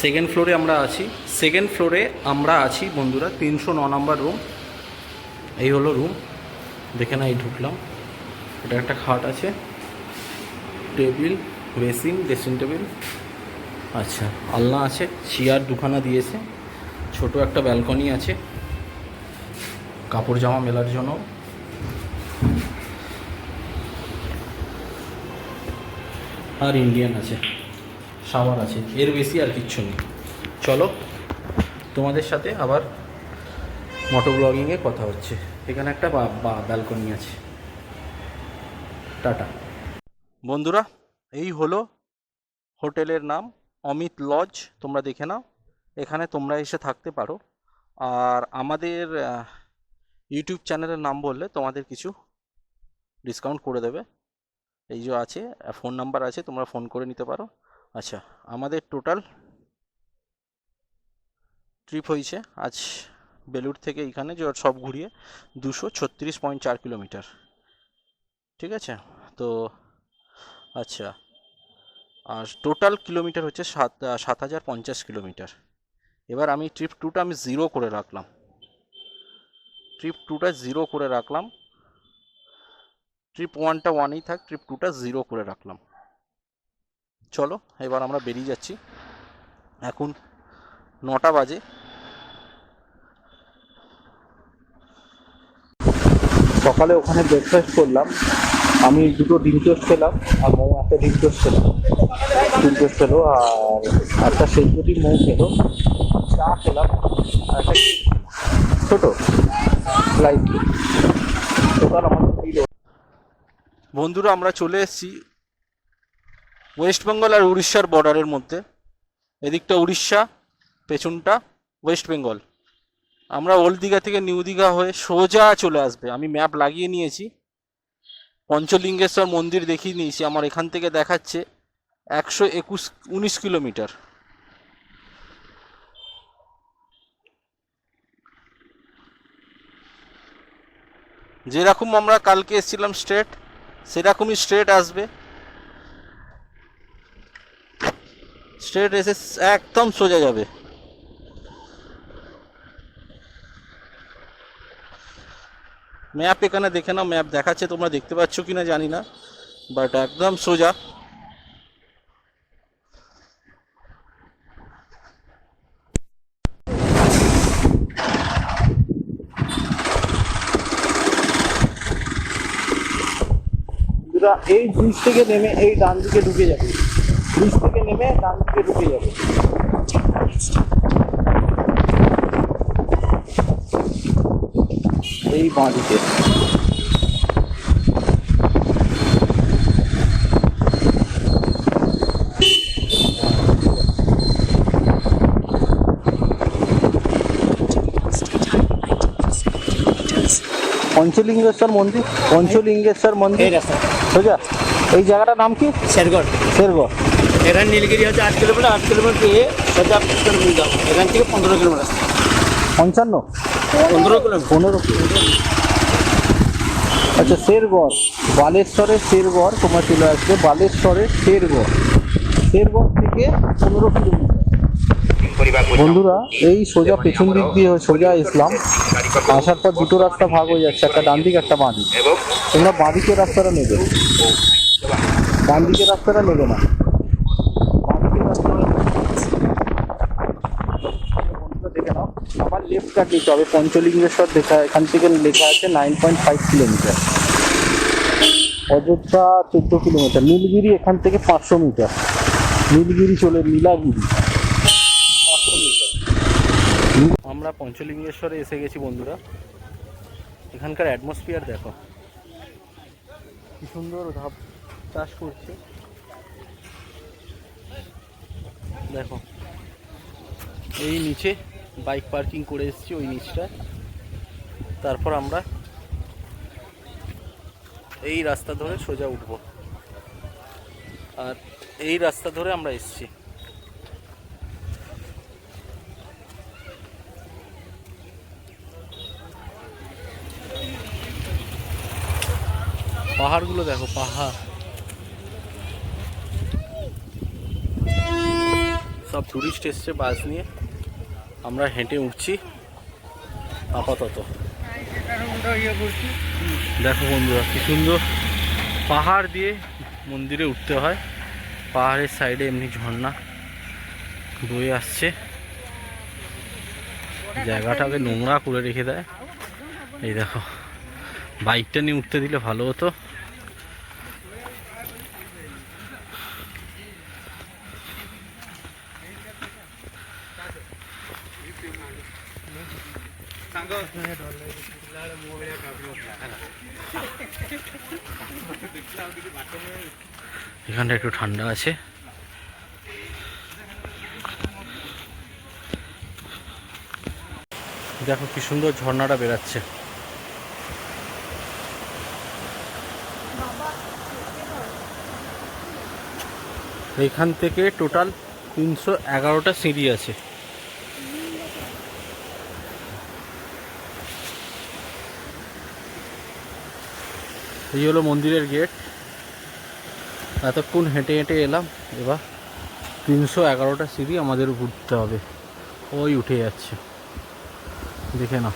Second ফ্লোরে আমরা আছি বন্ধুরা 309 নম্বর রুম। এই হলো রুম, দেখে না, এই ঢুকলাম। এটা একটা খাট আছে, টেবিল, বেসিন, ড্রেসিং টেবিল, আচ্ছা আলনা আছে, চেয়ার দুখানা দিয়েছে, ছোট একটা ব্যালকনি আছে কাপড় জামা মেলার জন্য। আর ইন্ডিয়ান আছে, শাওয়ার আছে, এর বেশি আর কিচ্ছু নেই। চলো তোমাদের সাথে আবার মোটো ব্লগিংয়ে কথা হচ্ছে। এখানে একটা ব্যালকনি আছে। টাটা বন্ধুরা, এই হলো হোটেলের নাম অমিত লজ, তোমরা দেখে নাও। এখানে তোমরা এসে থাকতে পারো। আর আমাদের ইউটিউব চ্যানেলের নাম বললে তোমাদের কিছু ডিসকাউন্ট করে দেবে। এই যে আছে, ফোন নাম্বার আছে, তোমরা ফোন করে নিতে পারো। আচ্ছা, আমাদের টোটাল ট্রিপ হয়েছে আজ বেলুড় থেকে এইখানে যে সব ঘুরিয়ে 236.4 কিলোমিটার। ঠিক আছে, তো আচ্ছা, আর টোটাল কিলোমিটার হচ্ছে 7,050 কিলোমিটার। এবার আমি ট্রিপ টুটা আমি জিরো করে রাখলাম। ট্রিপ ওয়ানটা ওয়ানেই থাক, ট্রিপ টুটা জিরো করে রাখলাম। চলো এবার আমরা বেরিয়ে যাচ্ছি। এখন 9টা বাজে। সকালে ওখানে ব্রেকফাস্ট করলাম, আমি দুটো ডিম টোস্ট খেলাম, আর মৌ একটা ডিম টোস্ট খেলো, আর একটা সেদ্ধ ডিম মৌ খেলো, চা খেলাম, আর একটা ছোটো স্লাইস। টোটাল আমাদের বিল। বন্ধুরা, আমরা চলে এসেছি ওয়েস্ট বেঙ্গল আর উড়িষ্যার বর্ডারের মধ্যে। এদিকটা উড়িষ্যা, পেছনটা ওয়েস্ট বেঙ্গল। আমরা ওল্ড দীঘা থেকে নিউ দীঘা হয়ে সোজা চলে আসবে। আমি ম্যাপ লাগিয়ে নিয়েছি, পঞ্চলিঙ্গেশ্বর মন্দির দেখিয়ে নিয়েছি। আমার এখান থেকে দেখাচ্ছে 119 কিলোমিটার। যেরকম আমরা কালকে এসেছিলাম স্ট্রেট, সেরকমই স্ট্রেট আসবে। স্ট্রেট এসে একদম সোজা যাবে। ম্যাপ এখানে দেখে নাও, ম্যাপ দেখাচ্ছে, তোমরা দেখতে পাচ্ছ কিনা জানি না, বাট একদম সোজা। এই ব্রিজ থেকে নেমে এই ডান দিকে ঢুকে যাবে, এই বাঁ দিকে। পঞ্চলিঙ্গেশ্বর মন্দির সোজা। এই জায়গাটার নাম কি? শেরগড়। এখানে নীলগিরি হচ্ছে 8 কিলোমিটার, 8 কিলোমিটার দিয়ে সোজা এখান থেকে 15 কিলোমিটার। 15 কিলোমিটার। আচ্ছা, শেরগড়, বালেশ্বরের শেরগড় তোমার চলে আসবে। বালেশ্বরের শেরগড় থেকে 15 কিলোমিটার। বন্ধুরা, এই সোজা পেছন দিক দিয়ে সোজা ইসলাম আসার পর দুটো রাস্তা ভাগ হয়ে যাচ্ছে, একটা ডান দিক, একটা বাঁ দিক। তোমরা বাঁ দিকের রাস্তাটা নেবে, ডান দিকের রাস্তাটা নেবে না। দেখে নাও, আমার লেফট কাট নিতে হবে। পঞ্চলিঙ্গেশ্বর এখান থেকে লেখা আছে 9.5 কিলোমিটার। অযোধ্যা 14 কিলোমিটার। নীলগিরি এখান থেকে 500 মিটার। নীলগিরি নীলাগিরি 500 মিটার। আমরা পঞ্চলিঙ্গেশ্বরে এসে গেছি বন্ধুরা। এখানকার অ্যাটমসফিয়ার দেখো, কি সুন্দর ধাপ চাষ করছে। দেখো, এই নিচে বাইক পার্কিং করে এসেছি, ওই নিচটা। তারপর আমরা এই রাস্তা ধরে সোজা উঠবো, আর এই রাস্তা ধরে আমরা এসেছি। পাহাড়গুলো দেখো, পাহাড় সব টুরিস্ট এসছে বাস নিয়ে, আমরা হেঁটে উঠছি আপাতত। দেখো বন্ধুরা কি সুন্দর পাহাড় দিয়ে মন্দিরে উঠতে হয়, পাহাড়ের সাইডে এমনি ঝর্ণা বয়ে আসছে, জায়গাটাকে নোংরা করে রেখে দেয়। এই দেখো বাইকটা নিয়ে উঠতে দিলে ভালো হতো। এখানটা একটু ঠান্ডা আছে। দেখো কি সুন্দর ঝর্ণাটা বেরাচ্ছে। এইখান থেকে টোটাল 311টা সিঁড়ি আছে। এই হলো মন্দিরের গেট। এতক্ষণ হেঁটে হেঁটে এলাম, এবার 311টা সিঁড়ি আমাদের উঠতে হবে। ওই উঠে যাচ্ছে, দেখে না।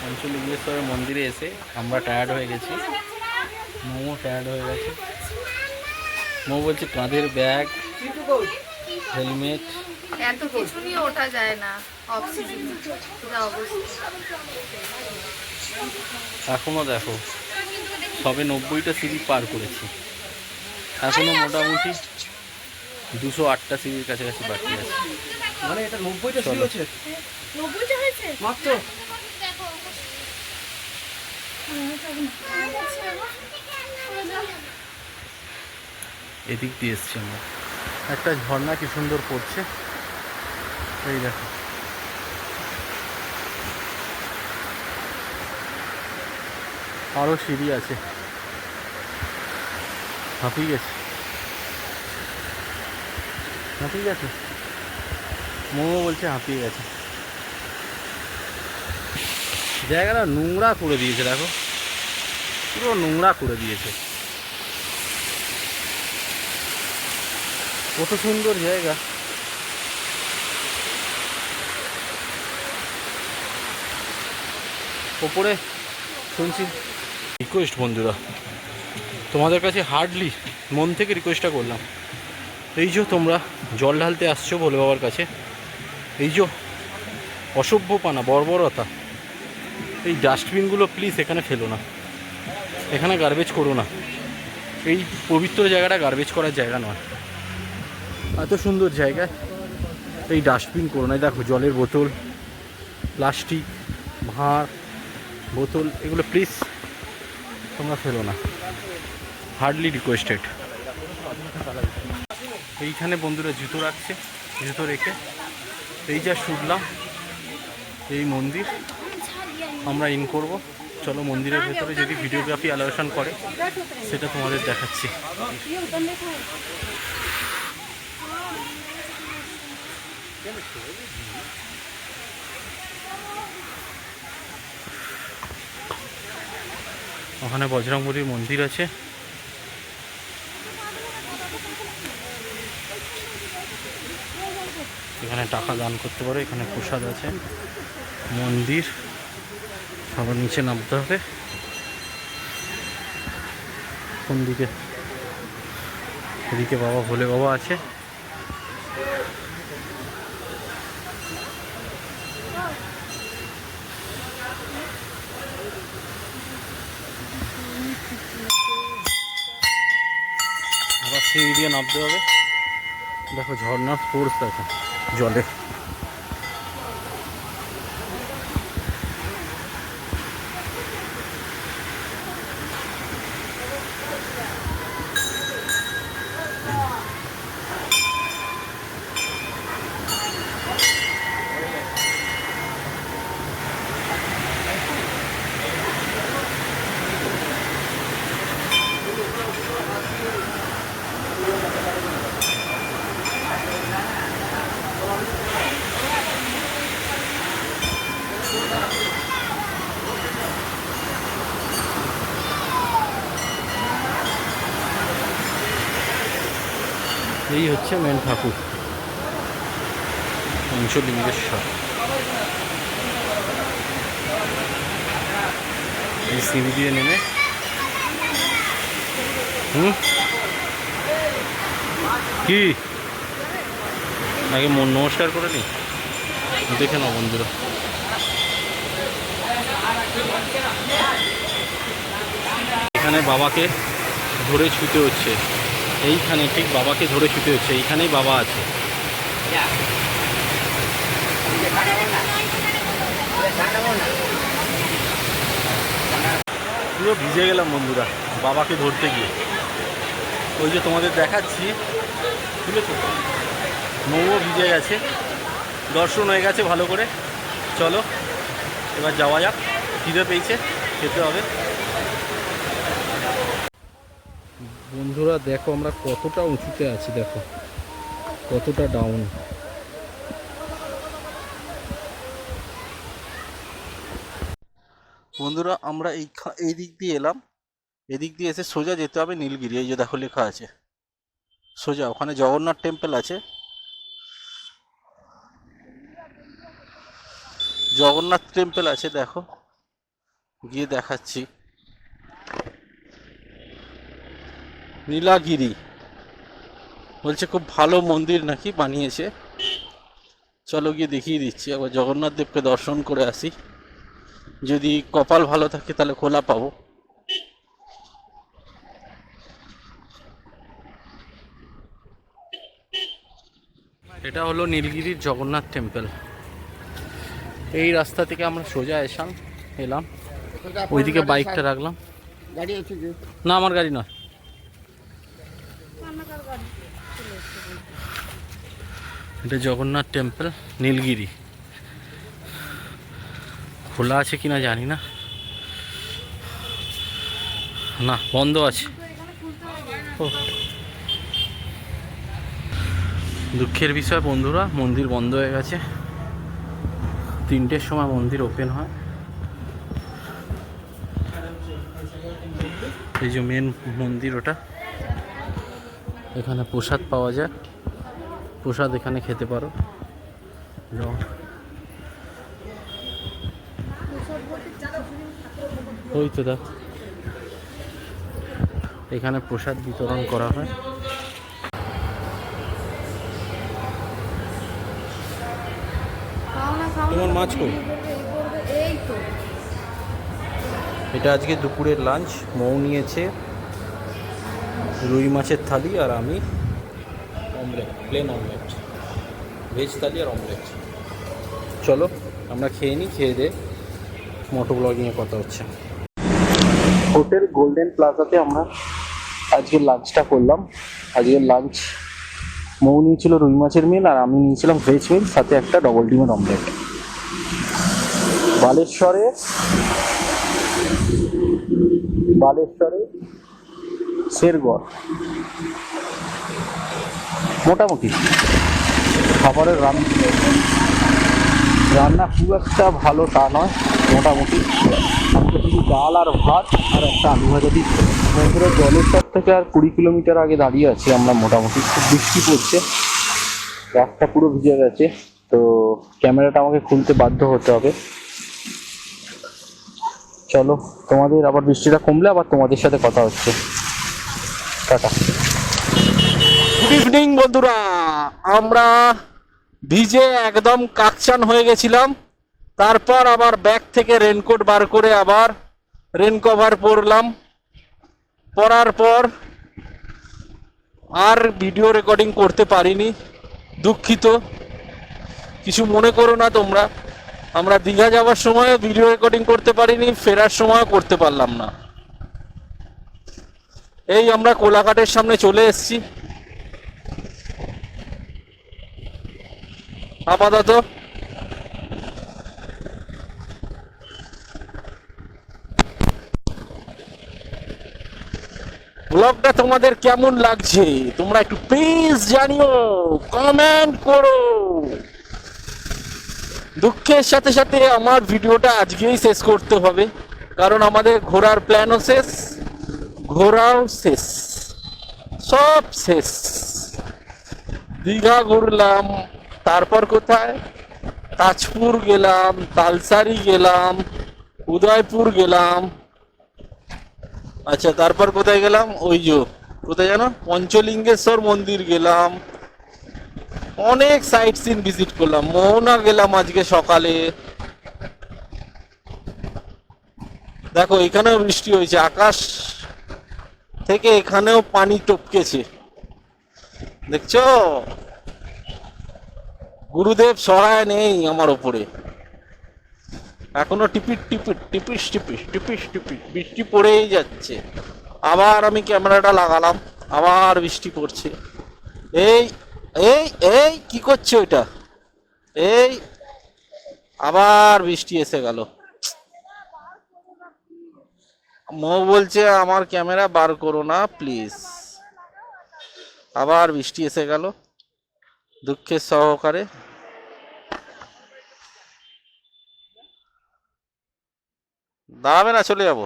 পঞ্চলিঙ্গেশ্বরের মন্দিরে এসে আমরা টায়ার্ড হয়ে গেছি, মোমো টায়ার্ড হয়ে গেছে। মোমো বলছে কাঁধের ব্যাগ, হেলমেট, এত কিছু নিয়ে ওঠা যায় না অক্সিজেন যা অবস্থা। এখনো দেখো সবে 90টা সিঁড়ি পার করেছি, এখনো মোটামুটি 208টা সিঁড়ির কাছাকাছি বাকি আছে। মানে এটা 90টা সিঁড়ি হচ্ছে, 90টা হয়েছে মাত্র। এদিক দিয়ে এসছি আমরা। একটা ঝর্ণা কি সুন্দর পড়ছে, এই দেখো। আরো সিঁড়ি আছে, হাঁপিয়ে গেছে, হাঁপিয়ে গেছে। মোমো বলছে হাঁপিয়ে গেছে। জায়গাটা নোংরা করে দিয়েছে, দেখো পুরো নোংরা করে দিয়েছে। কত সুন্দর জায়গা। ওপরে শুনছি রিকোয়েস্ট বন্ধুরা, তোমাদের কাছে হার্ডলি মন থেকে রিকোয়েস্টটা করলাম, এই যে তোমরা জল ঢালতে আসছো ভোলে বাবার কাছে, এই যে অসভ্যপানা বর্বরতা, এই ডাস্টবিনগুলো প্লিজ এখানে ফেলো না, এখানে গার্বেজ করো না। এই পবিত্র জায়গাটা গার্বেজ করার জায়গা নয়। এত সুন্দর জায়গায় এই ডাস্টবিন করো না। দেখো জলের বোতল, প্লাস্টিক, ভাঁড়, বোতল, এগুলো প্লিজ তোমরা ফেলো না, হার্ডলি রিকোয়েস্টেড। এইখানে বন্ধুরা জুতো রাখছে, জুতো রেখে এই যা শুনলাম এই মন্দির আমরা ইন করব। চলো মন্দিরের ভেতরে যদি ভিডিওগ্রাফি অ্যালোকেশন করে সেটা তোমাদের দেখাচ্ছি। ওখানে বজরংবলীর মন্দির আছে। এখানে টাকা দান করতে পারো, এখানে প্রসাদ আছে, মন্দির। সবার নিচে নামতে হবে। কোন দিকে? এদিকে বাবা ভোলে বাবা আছে। আবার সিঁড়ি দিয়ে নামতে হবে। দেখো ঝর্ণার ফোর্স দেখো জলে। এই হচ্ছে মেন ঠাকুর পঞ্চলিঙ্গেশ্বর। এই সিঁড়ি দিয়ে নেমে কি আগে মন নমস্কার করে নি, দেখে নাও বন্ধুরা। এখানে বাবাকে ধরে ছুতে হচ্ছে, এইখানে ঠিক বাবাকে ধরে ছুতে হচ্ছে, এইখানেই বাবা আছে। পুরো ভিজে গেলাম বন্ধুরা বাবাকে ধরতে গিয়ে। ওই যে তোমাদের দেখাচ্ছি, বুঝেছো, মৌও ভিজে গেছে, দর্শন হয়ে গেছে ভালো করে। চলো এবার যাওয়া যাক, খিদে পেয়েছে, খেতে হবে। বন্ধুরা দেখো আমরা কতটা উঁচুতে আছি, দেখো কতটা ডাউন। বন্ধুরা আমরা এই দিক দিয়ে এলাম, এদিক দিয়ে এসে সোজা যেতে হবে নীলগিরি। এই যে দেখো লেখা আছে সোজা, ওখানে জগন্নাথ টেম্পল আছে, জগন্নাথ টেম্পল আছে, দেখো গিয়ে দেখাচ্ছি। নীলাগিরি বলছে খুব ভালো মন্দির নাকি বানিয়েছে। চলো গিয়ে দেখিয়ে দিচ্ছি, আবার জগন্নাথ দেবকে দর্শন করে আসি, যদি কপাল ভালো থাকে তাহলে খোলা পাবো। এটা হলো নীলগিরির জগন্নাথ টেম্পল। এই রাস্তা থেকে আমরা সোজা এলাম, ওইদিকে বাইকটা রাখলাম। না আমার গাড়ি নয়, এটা জগন্নাথ টেম্পল নীলগিরি। খোলা আছে কিনা জানি না, না বন্ধ আছে। দুঃখের বিষয় বন্ধুরা, মন্দির বন্ধ হয়ে গেছে। 3টের সময় মন্দির ওপেন হয়। এই যে মেন মন্দির ওটা, এখানে প্রসাদ পাওয়া যায়, প্রসাদ এখানে খেতে পারো। ওই তো দেখ, এখানে প্রসাদ বিতরণ করা হয়। তোমার মাছ কই? এটা আজকে দুপুরের লাঞ্চ। মৌ নিয়েছে রুই মাছের থালি, আর আমি অমলেট, প্লেন অমলেট, ভেজ থালি আর অমলেট। চলো আমরা খেয়ে নিই, খেয়ে দে মোটো ব্লগিংয়ে কথা হচ্ছে। হোটেল গোল্ডেন প্লাজাতে আমরা আজকে লাঞ্চটা করলাম। আজকের লাঞ্চ মৌ নিয়েছিল রুই মাছের মিল, আর আমি নিয়েছিলাম ভেজ মিল, সাথে একটা ডবল ডিমের অমলেট। বালেশ্বরে শেরগড় মোটামুটি খাবারের রান্না খুব একটা ভালো তা নয়, মোটামুটি। আমাকে শুধু ডাল আর ভাত আর একটা আলু ভাজা দিচ্ছে। বন্ধুরা জলেশ্বর থেকে আর 20 কিলোমিটার আগে দাঁড়িয়ে আছি আমরা। মোটামুটি খুব বৃষ্টি পড়ছে, রাস্তা পুরো ভিজে গেছে, তো ক্যামেরাটা আমাকে খুলতে বাধ্য হতে হবে। চলো তোমাদের আবার বৃষ্টিটা কমলে আবার তোমাদের সাথে কথা হচ্ছে। টাটা। গুড ইভিনিং বন্ধুরা, আমরা ভিজে একদম কাকচান হয়ে গেছিলাম। তারপর আবার ব্যাগ থেকে রেনকোট বার করে আবার রেন কভার পরলাম। পরার পর আর ভিডিও রেকর্ডিং করতে পারিনি, দুঃখিত, কিছু মনে করো না তোমরা। আমরা দীঘা যাওয়ার সময় ভিডিও রেকর্ডিং করতে পারিনি, ফেরার সময় করতে পারলাম না। এই আমরা কোলাঘাটের সামনে চলে এসেছি আপাতত। ব্লগটা তোমাদের কেমন লাগছে তোমরা একটু প্লিজ জানিও, কমেন্ট করো। দুঃখের সাথে সাথে আমার ভিডিওটা আজকেই শেষ করতে হবে, কারণ আমাদের ঘোরার প্ল্যানও শেষ, ঘোরাও শেষ, সব শেষ। দীঘা ঘুরলাম, তারপর কোথায়, তাজপুর গেলাম, তালসারি গেলাম, উদয়পুর গেলাম। আচ্ছা তারপর কোথায় গেলাম, ওই যে কোথায় জানো, পঞ্চলিঙ্গেশ্বর মন্দির গেলাম। অনেক সাইট সিন ভিজিট করলাম। মোহনা গেলাম আজকে সকালে। দেখো এখানেও বৃষ্টি হয়েছে, আকাশ থেকে এখানেও পানি টপকেছে, দেখছো? গুরুদেব সহায় নেই আমার ওপরে, এখনো টিপিট টিপিট টিপিস টিপিস টিপিস টিপিস বৃষ্টি পড়েই যাচ্ছে। আবার আমি ক্যামেরাটা লাগালাম, আবার বৃষ্টি পড়ছে। এই এই এই কি করছো এটা? এই আবার বৃষ্টি এসে গেল। মৌ বলছে আমার ক্যামেরা বার করো না প্লিজ। আবার বৃষ্টি এসে গেল দুঃখের সহকারে। দাঁড়াবে না, চলে যাব।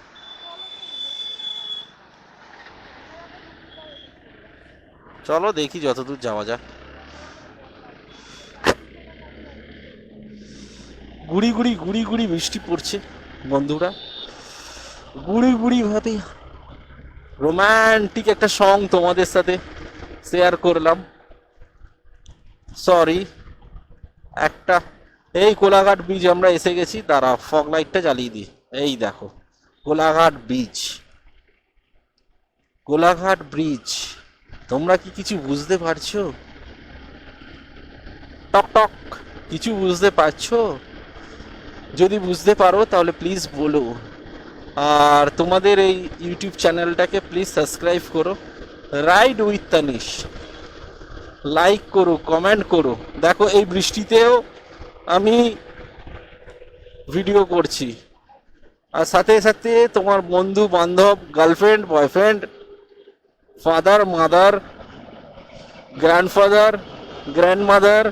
চলো দেখি যতদূর যাওয়া যায়। গুড়ি গুড়ি গুড়ি গুড়ি বৃষ্টি পড়ছে বন্ধুরা, গুড়ি গুড়ি ভাবে রোমান্টিক একটা সং তোমাদের সাথে শেয়ার করলাম। সরি, একটা এই কোলাঘাট ব্রিজ আমরা এসে গেছি। দাঁড়া ফগ লাইটটা জ্বালিয়ে দিই। এই দেখো কোলাঘাট ব্রিজ, কোলাঘাট ব্রিজ। তোমরা কি কিছু বুঝতে পারছো? টক টক কিছু বুঝতে পারছো? যদি বুঝতে পারো তাহলে প্লিজ বলো। আর তোমাদের এই ইউটিউব চ্যানেলটাকে প্লিজ সাবস্ক্রাইব করো, রাইড উইথ তানিশ। লাইক করো, কমেন্ট করো। দেখো এই বৃষ্টিতেও আমি ভিডিও করছি, আর সাথে সাথে তোমার বন্ধু বান্ধব, girlfriend, boyfriend, father, mother, grandfather, grandmother,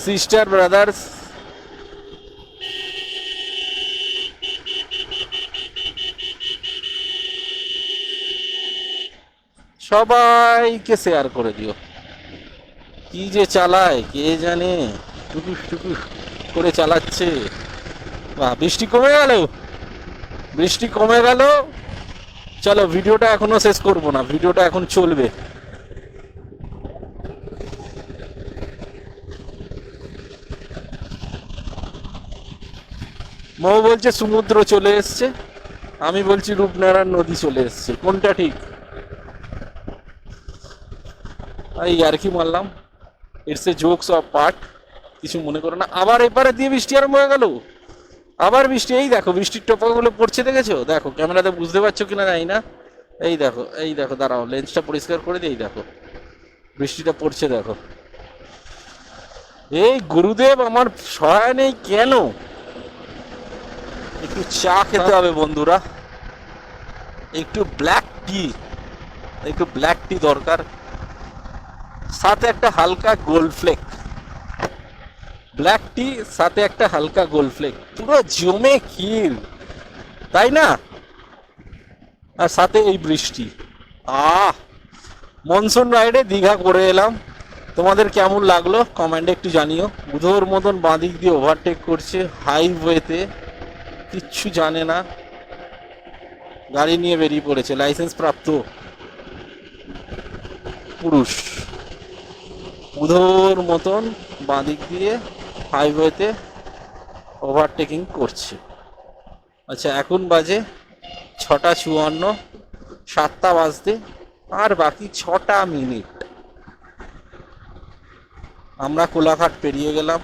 sister, brothers, সবাইকে শেয়ার করে দিও। কি যে চালায় কে জানে, টুকুস টুকুস করে চালাচ্ছে। বাহ, বৃষ্টি কমে গেল, বৃষ্টি কমে গেল। চলো ভিডিওটা এখনো শেষ করবো না, ভিডিওটা এখন চলবে। মৌ বলছে সমুদ্র চলে এসছে, আমি বলছি রূপনারায়ণ নদী চলে এসছে। কোনটা ঠিক? এই আর কি মারলাম, it's a jokes of part, কিছু মনে করো না। আবার এবারে দিয়ে বৃষ্টি আরম্ভ হয়ে গেল, আবার বৃষ্টি। এই দেখো বৃষ্টির টপাগুলো পড়ছে, দেখেছো? দেখো ক্যামেরাতে বুঝতে পারছো কিনা জানি না। এই দেখো, এই দেখো, দাঁড়াও লেন্সটা পরিষ্কার করে দিই। দেখো বৃষ্টিটা পড়ছে, দেখো। এই গুরুদেব আমার সহায় নেই কেন? একটু চা খেতে হবে বন্ধুরা, একটু ব্ল্যাক টি, একটু ব্ল্যাক টি দরকার, সাথে একটা হালকা গোল্ড ফ্লেক। ব্ল্যাক টি সাথে একটা হালকা গোল্ড ফ্লেক, পুরো জমে ক্ষীর, তাই না? আর সাথে এই বৃষ্টি। মনসুন রাইডে দীঘা করে এলাম। তোমাদের কেমন লাগলো কমেন্টে একটু জানিও। উধোর মতন বাঁদিক দিয়ে ওভারটেক করছে হাইওয়েতে, কিচ্ছু জানে না, গাড়ি নিয়ে বেরিয়ে পড়েছে লাইসেন্স প্রাপ্ত পুরুষ। উধোর মতন বাঁদিক দিয়ে হাইওয়েতে ওভারটেকিং করছে। আচ্ছা এখন বাজে 6:54, 7টা বাজতে আর বাকি 6টা মিনিট। আমরা কোলাঘাট পেরিয়ে গেলাম,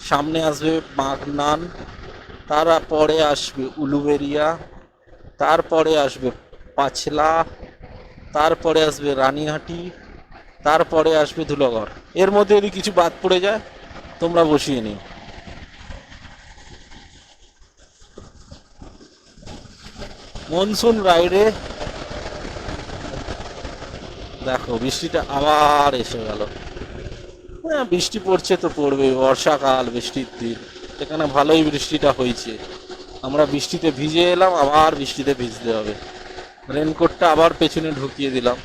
সামনে আসবে বাগনান, তারপরে আসবে উলুবেরিয়া, তারপরে আসবে পাছলা, তারপরে আসবে রানীহাটি, তারপরে আসবে ধুলাগড়। এর মধ্যে যদি কিছু বাদ পড়ে যায় তোমরা বসিয়ে নিও। মনসুন রাইডে দেখো বৃষ্টিটা আবার এসে গেল। হ্যাঁ বৃষ্টি পড়ছে তো পড়বে, বর্ষাকাল, বৃষ্টির দিন, এখানে ভালোই বৃষ্টিটা হয়েছে। আমরা বৃষ্টিতে ভিজে এলাম, আবার বৃষ্টিতে ভিজতে হবে। রেনকোটটা আবার পেছনে ঢুকিয়ে দিলাম।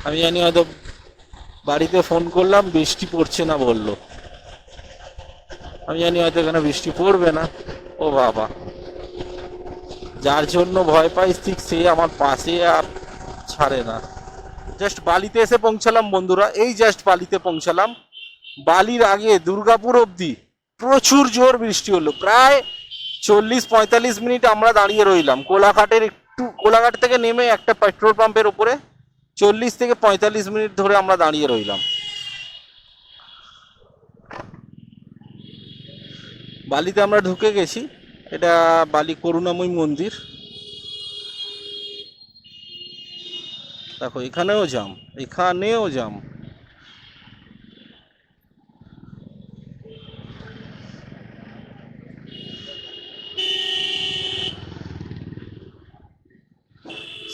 আমি জানি হয়তো বাড়িতে ফোন করলাম, বৃষ্টি পড়ছে না বললো। আমি জানি হয়তো এখানে বৃষ্টি পড়বে না। ও বাবা, যার জন্য ভয় পাই ঠিক সে আমার পাশে আর ছাড়ে না। জাস্ট বালিতে এসে পৌঁছালাম বন্ধুরা, এই জাস্ট বালিতে পৌঁছালাম। বালির আগে দুর্গাপুর অবধি প্রচুর জোর বৃষ্টি হলো। প্রায় 40-45 মিনিট আমরা দাঁড়িয়ে রইলাম কোলাঘাট থেকে নেমে একটা পেট্রোল পাম্পের উপরে 40 থেকে 45 মিনিট ধরে আমরা দাঁড়িয়ে রইলাম। বালিতে আমরা ঢুকে গেছি। এটা বালি করুণাময়ী মন্দির। দেখো এখানেও জাম, এখানেও জাম।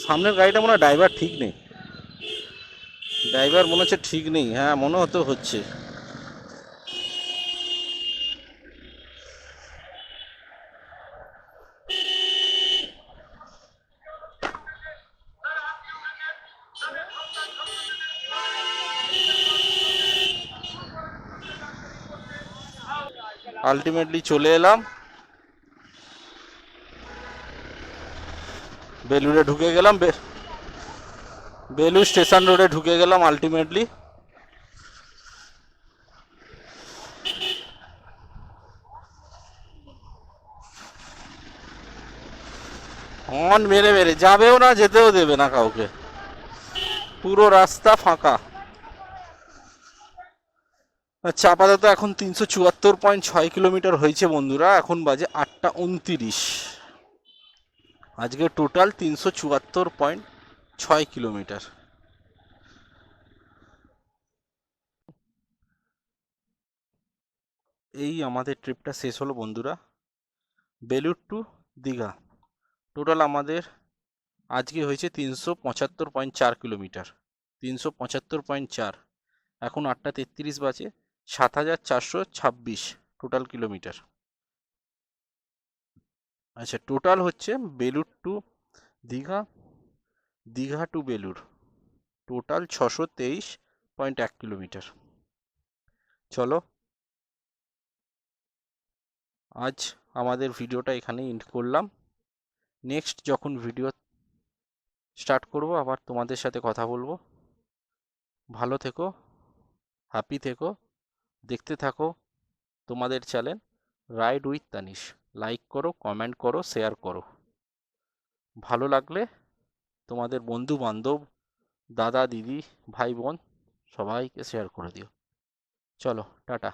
সামনের গাড়িটা মনে হয় ড্রাইভার ঠিক নেই, ড্রাইভার মনে হচ্ছে ঠিক নেই। হ্যাঁ, মনে হতে হচ্ছে। আলটিমেটলি চলে এলাম, বেলুড়ে ঢুকে গেলাম, বেলুড় স্টেশন রোডে ঢুকে গেলাম আলটিমেটলি। হর্ন মেরে মেরে যাবেও না, যেতেও দেবে না কাউকে, পুরো রাস্তা ফাঁকা। আচ্ছা, আপাতত এখন 374.6 কিলোমিটার হয়েছে বন্ধুরা। এখন বাজে 8টা 29। আজকে টোটাল 374.6 কিলোমিটার। এই আমাদের ট্রিপটা শেষ হলো বন্ধুরা, বেলুড় টু দীঘা। টোটাল আমাদের আজকে হয়েছে 375.4 কিলোমিটার। 375.4। এখন 8টা 33 বাজে। 7426 টোটাল কিলোমিটার। আচ্ছা, টোটাল হচ্ছে Belur to Digha, Digha to Belur, total 623.1 kilometre. চলো, আজ আমাদের ভিডিওটা এখানেই এন্ড করলাম। নেক্সট যখন ভিডিও স্টার্ট করব আবার তোমাদের সাথে কথা বলবো। ভালো থেকো, হ্যাপি থেকো, দেখতে থাকো তোমাদের channel ride with Tanish. Like করো, কমেন্ট করো, শেয়ার করো। ভালো লাগলে তোমাদের বন্ধু বান্ধব, দাদা দিদি, ভাই বোন সবাইকে শেয়ার করে দিও। চলো, টাটা।